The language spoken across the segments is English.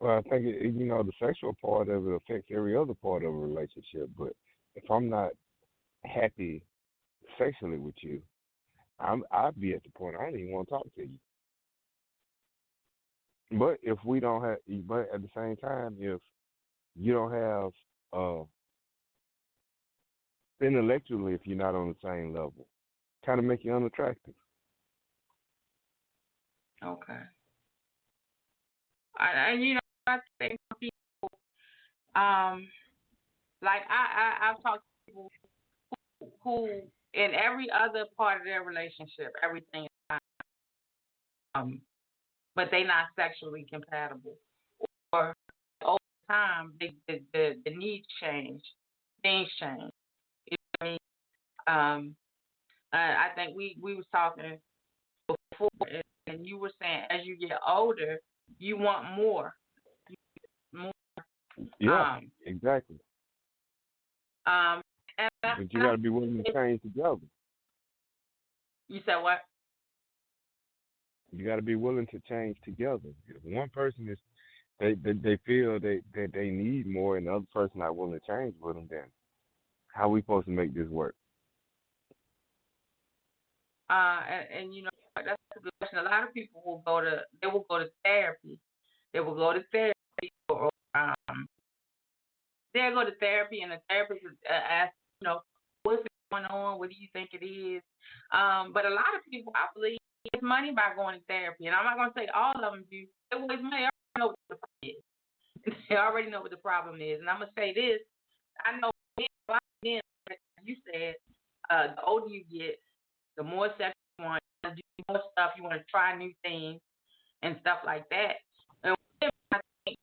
Well, I think the sexual part of it affects every other part of a relationship. But if I'm not happy sexually with you, I'd be at the point I don't even want to talk to you. But if we don't have, but at the same time, if you don't have intellectually, if you're not on the same level, kind of make you unattractive. Okay. And I think people, um, like I've talked to people who in every other part of their relationship, everything is fine, but they not sexually compatible. Or over time, the needs change, things change. You know what I mean? I think we was talking before, and you were saying as you get older, you want more, more. Yeah, Um, exactly. um, and But you got to be willing to change together. you said what? You got to be willing to change together. If one person is they feel that they need more, and the other person not willing to change with them, then how we supposed to make this work? And that's a good question. A lot of people will go to therapy. They will go to therapy, or they'll go to therapy, and the therapist will ask, what's going on? What do you think it is? But a lot of people, I believe, it's money by going to therapy, and I'm not going to say all of them do. They waste money. They already know what the problem is. They already know what the problem is, and I'm gonna say this. I know a lot of men, like you said, the older you get, the more sex you want, you want to do more stuff, you want to try new things and stuff like that. And women, I think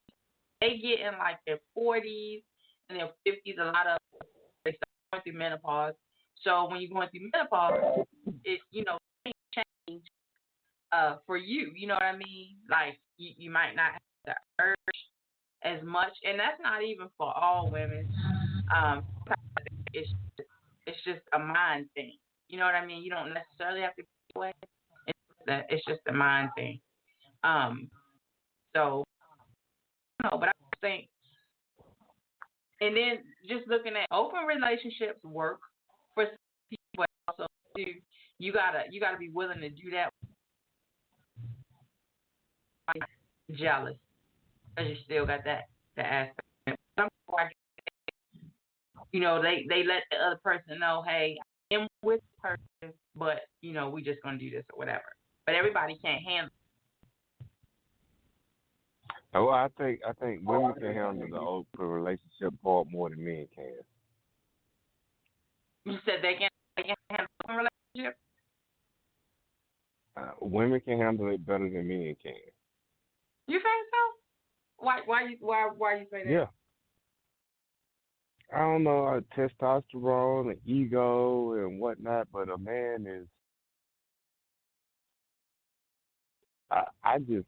they get in like their 40s and their 50s. A lot of they start going through menopause. So when you're going through menopause, it things change for you. You know what I mean? Like you might not have the urge as much, and that's not even for all women. It's it's just a mind thing. You know what I mean? You don't necessarily have to be that way. It's just a mind thing. Um, so no, but I think, and then just looking at open relationships work for some people, but also too, you gotta be willing to do that. Jealous because you still got the aspect. Some people, they let the other person know, hey, I am with the person, but we just gonna do this or whatever. But everybody can't handle. Oh, I think women can handle the open relationship part more than men can. You said they can handle a relationship. Women can handle it better than men can. You think so? Why you say that? Yeah, I don't know, testosterone and ego and whatnot, but a man is. I just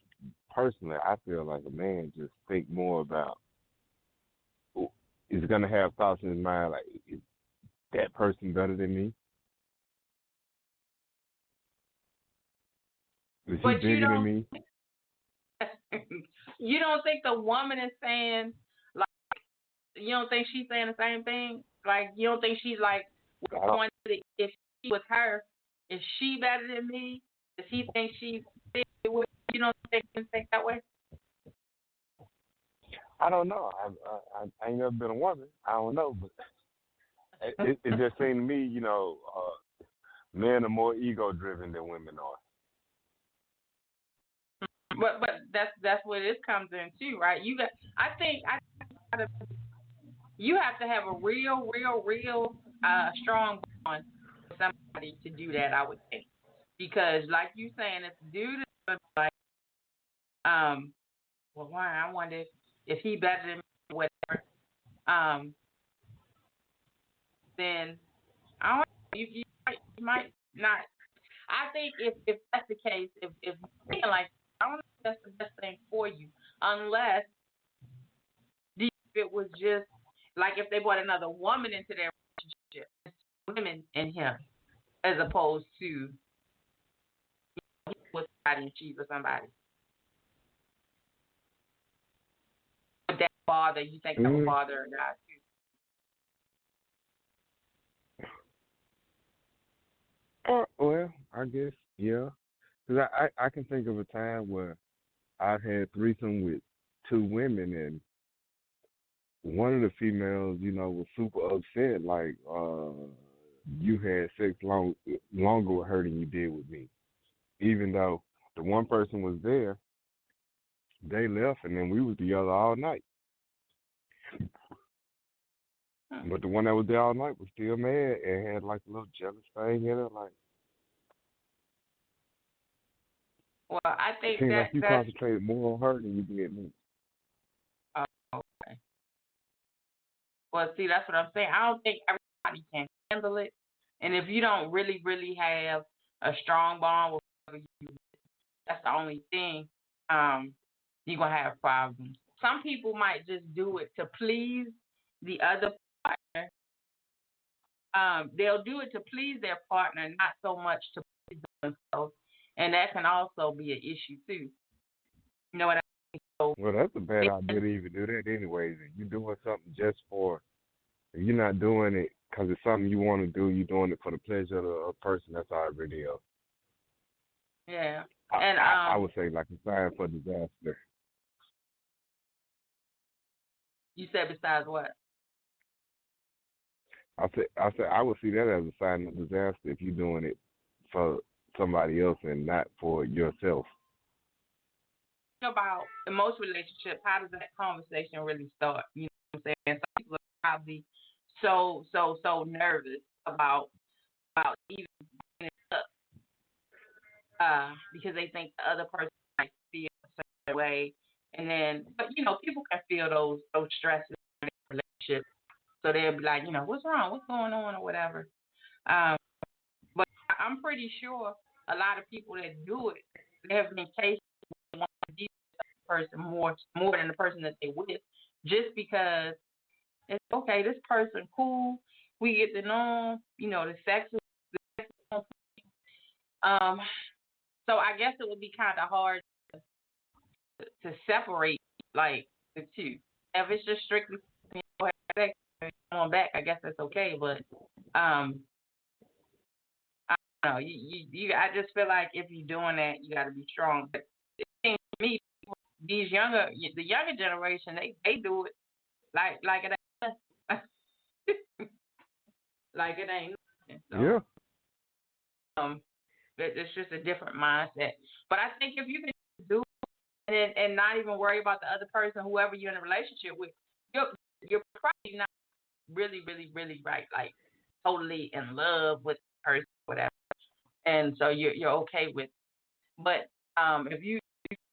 personally, I feel like a man just think more about is gonna have thoughts in his mind like, is that person better than me? Is he But bigger than me? you don't think the woman is saying, like, you don't think she's saying the same thing? Like you don't think she's like, I don't. if she was her, is she better than me? Does he think she's bigger? You don't think that way? I don't know. I ain't never been a woman. I don't know, but it just seemed to me, men are more ego driven than women are. But that's where this comes in too, right? I think you have to have a real strong bond with somebody to do that. I would think because, like you saying, if the dude is like, well, why? I wonder if he better than me, or whatever. Um, then I don't know, you might not. I think if that's the case, if you're thinking like, I don't know if that's the best thing for you, unless if it was just like if they brought another woman into their relationship, women in him, as opposed to he was somebody and she was somebody. father, you think of a Mm, father or not. well, I guess yeah, because I can think of a time where I've had threesome with two women, and one of the females, was super upset, like you had sex longer with her than you did with me, even though the one person was there, they left, and then we was together all night. Hmm. But the one that was there all night was still mad and had like a little jealous thing in her. Like, Well, I it think seemed like that you that's concentrated more on her than you did me. uh, okay. Well, see, that's what I'm saying. I don't think everybody can handle it, and if you don't really, really have a strong bond with whoever you, that's the only thing. Um, you're gonna have problems. Some people might just do it to please the other partner. They'll do it to please their partner, not so much to please themselves, and that can also be an issue too. You know what I mean? So, Well, that's a bad idea then, to even do that anyways. If you're doing something just for, if you're not doing it because it's something you want to do, you're doing it for the pleasure of the person, that's already yeah, I, and I would say like a sign for disaster. you said besides what? I said I would see that as a sign of disaster if you're doing it for somebody else and not for yourself. About in most relationships, how does that conversation really start? You know what I'm saying? Some people are probably so nervous about even bringing it up, because they think the other person might feel a certain way, and then but people can feel those stresses in a relationship, so they'll be like, what's wrong, what's going on, or whatever. Um, but I'm pretty sure a lot of people that do it, there have been cases where they want to be person more than the person that they with, just because it's okay. This person cool. We get to know 'em, the sex is um. So I guess it would be kind of hard to separate like the two. If it's just strictly have sex and come on back, I guess that's okay. But um, I don't know. I just feel like if you're doing that, you got to be strong. But it seems to me the younger generation, they do it like it ain't like it ain't nothing. Yeah. So um, it's just a different mindset. But I think if you can do it and not even worry about the other person, whoever you're in a relationship with, you're probably not really, really, really right, like totally in love with the person, whatever. And so you're okay with. It. But if you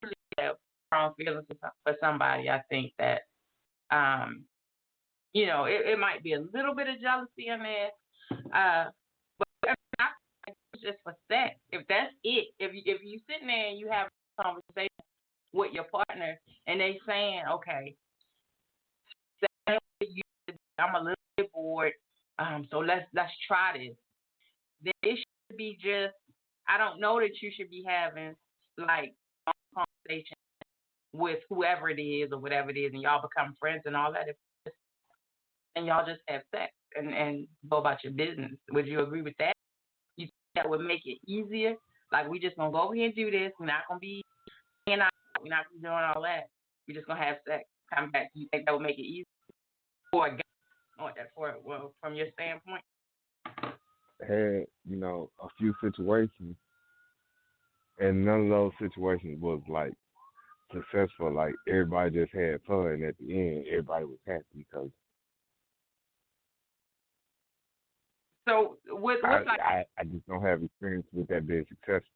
really have strong feelings for somebody, I think that um, it might be a little bit of jealousy in there. But I think it's just for sex. If that's it, if you sitting there and you have a conversation with your partner and they saying, okay, I'm a little bit bored, so let's try this. Then it should be just. I don't know that you should be having like a conversation with whoever it is or whatever it is, and y'all become friends and all that. And y'all just have sex and go about your business. Would you agree with that? You think that would make it easier? Like we just gonna go over here and do this. We're not gonna be hanging out. We're not gonna be doing all that. We're just gonna have sex. Come back. You think that would make it easier for a guy? Or that for well, from your standpoint? Had, a few situations, and none of those situations was like successful. Like everybody just had fun. And at the end, everybody was happy because So I what's like? I, I just don't have experience with that being successful.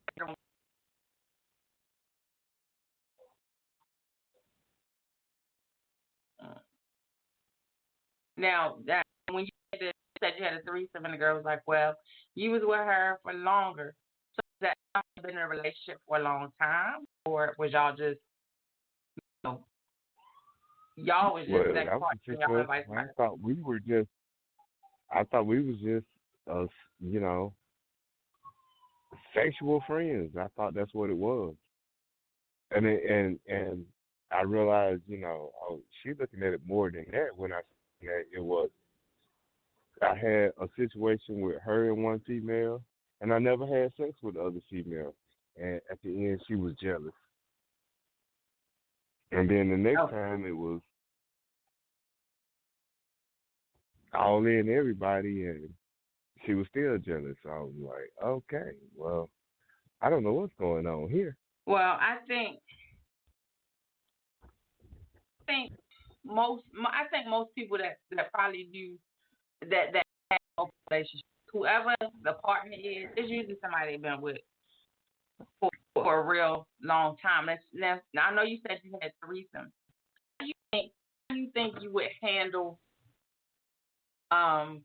Now that when said you had a threesome and the girl was like, well, you was with her for longer. So has that been in a relationship for a long time, or was y'all just know, y'all was Well, just sex that was partners the and y'all situation. vice versa. I thought we was just us, you know, sexual friends. I thought that's what it was. And I realized, oh, she's looking at it more than that when I seen that it was I had a situation with her and one female, and I never had sex with the other female. And at the end, she was jealous. And then the next Oh, time, it was all in everybody, and she was still jealous. So I was like, okay, well, I don't know what's going on here. well, I think most people that probably do that have open relationships, whoever the partner is usually somebody they've been with for a real long time. Now I know you said you had threesome. Think how do you think you would handle um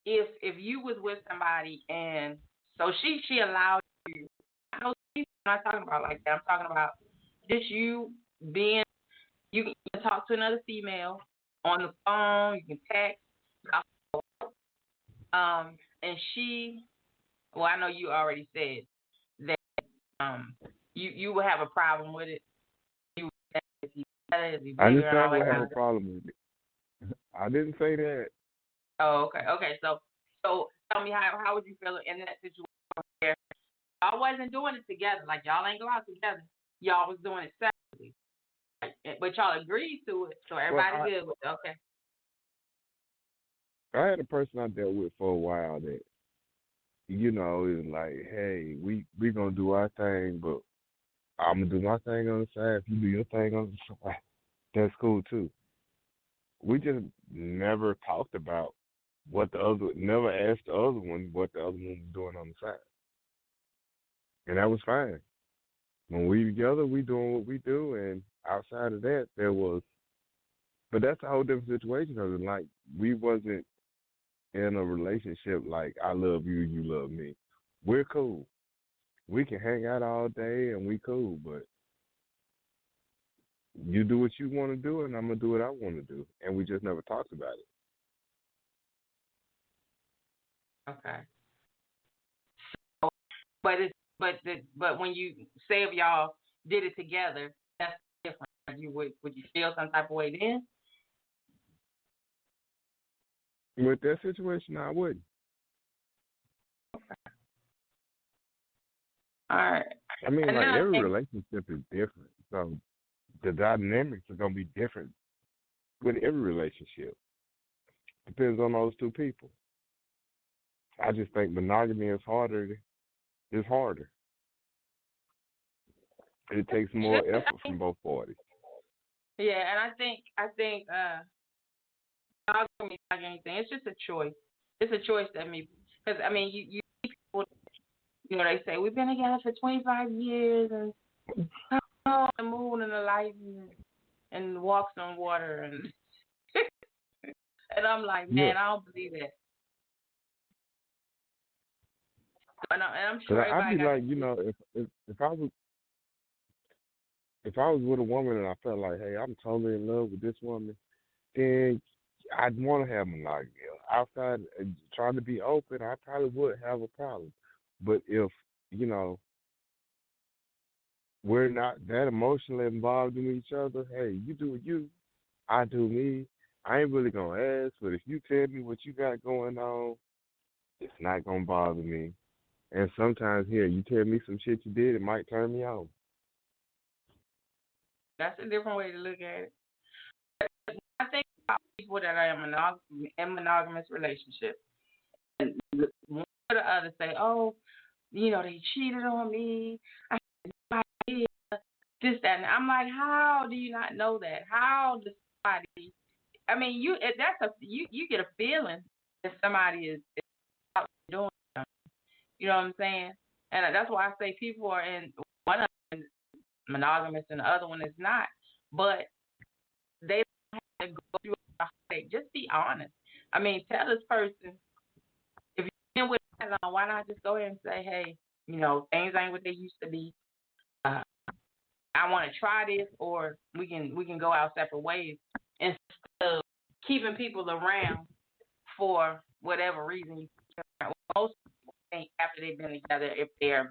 if you was with somebody and so she allowed you. I know I'm not talking about like that. I'm talking about just you being you can talk to another female on the phone, you can text, and she well I know you already said that you would have a problem with it. You would if you if you I bigger just and said I all that would have kind a of stuff. problem with it. I didn't say that. Oh, okay, okay. So tell me how would you feel in that situation where y'all wasn't doing it together, like y'all ain't go out together, y'all was doing it separately, but y'all agreed to it, so Well, everybody good with it. Okay, I had a person I dealt with for a while that, is like, hey, we gonna do our thing, but I'm gonna do my thing on the side. If you do your thing on the side, that's cool too. We just never talked about never asked the other one what the other one was doing on the side, and that was fine. When we together, we doing what we do, and outside of that, but that's a whole different situation. Cause like we wasn't in a relationship like I love you, you love me. We're cool. We can hang out all day and we cool, but you do what you want to do, and I'm gonna do what I want to do, and we just never talked about it. okay. But it's but when you say if y'all did it together, that's different. Would you feel some type of way then? With that situation, I wouldn't. All right. I mean, like Another every thing, relationship is different, so the dynamics are gonna be different with every relationship. Depends on those two people. I just think monogamy is harder. Is harder. It takes more effort from both parties. yeah, and I think monogamy is not anything. It's just a choice. It's a choice that me because I mean you people they say we've been together for 25 years and on the moon and the light and walks on water and and I'm like Yeah, man I don't believe that. And I'm cause sure I'd everybody be got like, if I was with a woman and I felt like, hey, I'm totally in love with this woman, then I'd want to have monogamy. Outside, trying to be open, I probably would have a problem. But if you know we're not that emotionally involved in each other, hey, you do you, I do me. I ain't really gonna ask, but if you tell me what you got going on, it's not gonna bother me. And sometimes here, you tell me some shit you did, it might turn me on. that's a different way to look at it. I think about people that are in monogamous relationships and one or the other say, oh, they cheated on me. I had no idea. This, that, and I'm like, how do you not know that? How does somebody? I mean, you get a feeling that somebody is out doing something. You know what I'm saying? And that's why I say people are in one of them is monogamous and the other one is not. But they don't have to go through a heartache. Just be honest. I mean, tell this person if you've been with that long, why not just go ahead and say, hey, things ain't what they used to be. Uh, I want to try this, or we can go our separate ways instead of keeping people around for whatever reason. Most people think after they've been together, if they're